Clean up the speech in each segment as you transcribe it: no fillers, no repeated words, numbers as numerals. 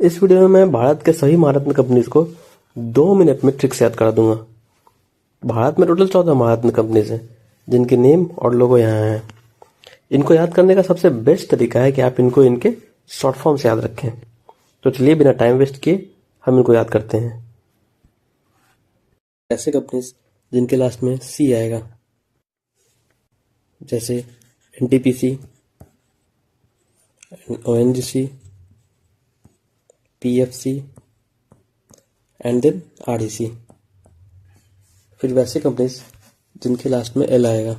इस वीडियो में मैं भारत के सभी महारत्न कंपनीज को 2 मिनट में ट्रिक से याद करा दूंगा। भारत में टोटल 14 महारत्न कंपनीज हैं जिनके नेम और लोगो यहाँ हैं। इनको याद करने का सबसे बेस्ट तरीका है कि आप इनको इनके शॉर्ट फॉर्म से याद रखें। तो चलिए बिना टाइम वेस्ट किए हम इनको याद करते हैं। ऐसे कंपनीज जिनके लास्ट में सी आएगा, जैसे NTPC, ONGC, PFC and then RDC. फिर वैसे कंपनीज जिनके लास्ट में एल आएगा,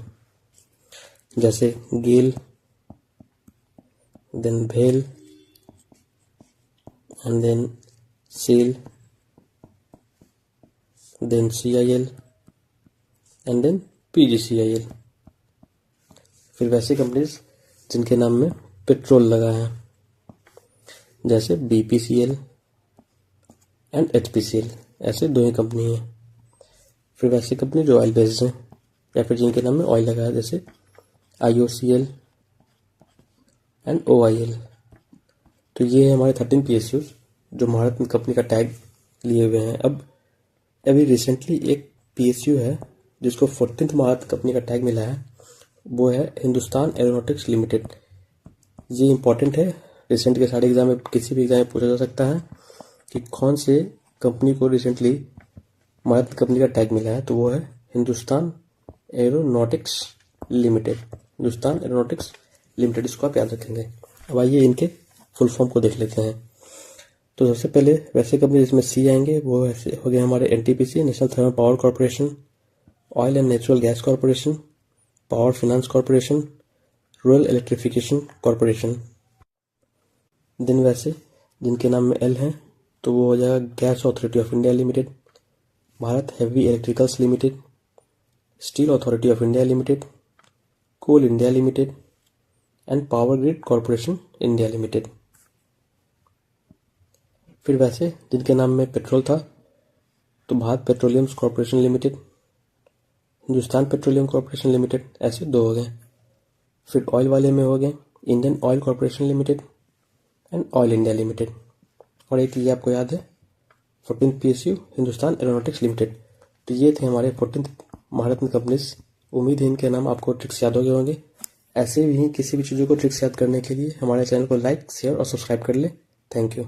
जैसे गेल, देन भेल and then SAIL, then CIL and then PGCIL. फिर वैसे कंपनीज जिनके नाम में पेट्रोल लगा है, जैसे बीपीसीएल एंड एचपीसीएल, ऐसे दो ही कंपनी है। फिर वैसे कंपनी जो ऑयल बेस्ड हैं या फिर जिनके नाम में ऑयल लगा है, जैसे आईओसीएल एंड ओआईएल। तो ये है हमारे 13 पीएसयूज जो महारत्न कंपनी का टैग लिए हुए हैं। अभी रिसेंटली एक पीएसयू है जिसको 14th महारत्न कंपनी का टैग मिला है, वो है हिंदुस्तान एरोनॉटिक्स लिमिटेड। ये इंपॉर्टेंट है, रिसेंट के सारे एग्जाम में किसी भी एग्जाम में पूछा जा सकता है कि कौन से कंपनी को रिसेंटली महारत्न कंपनी का टैग मिला है, तो वो है Hindustan aeronautics limited. Hindustan aeronautics limited, इसको आप याद रखेंगे। अब आइए इनके फुल फॉर्म को देख लेते हैं। तो सबसे पहले वैसे कंपनी जिसमें सी आएंगे वो ऐसे हो गए हमारे NTPC, national thermal power corporation, oil and natural gas corporation, power finance corporation, rural electrification corporation. दिन वैसे जिनके नाम में एल हैं तो वो हो जाएगा gas authority of India limited, Bharat heavy electricals limited, steel authority of India limited, coal India limited and power grid corporation India limited. फिर वैसे जिनके नाम में पेट्रोल था तो Bharat petroleum corporation limited, Hindustan petroleum corporation limited, ऐसे दो हो गए। फिर ऑयल वाले में हो गए Indian oil corporation limited and oil India limited. और एक ये आपको याद है 14th PSU Hindustan aeronautics limited. तो ये थे हमारे 14th महारत्न कंपनीज। उम्मीद है इनके नाम आपको ट्रिक्स याद हो गए होंगे। ऐसे भी किसी भी चीज़ों को ट्रिक्स याद करने के लिए हमारे चैनल को लाइक, शेयर और सब्सक्राइब कर ले। Thank you.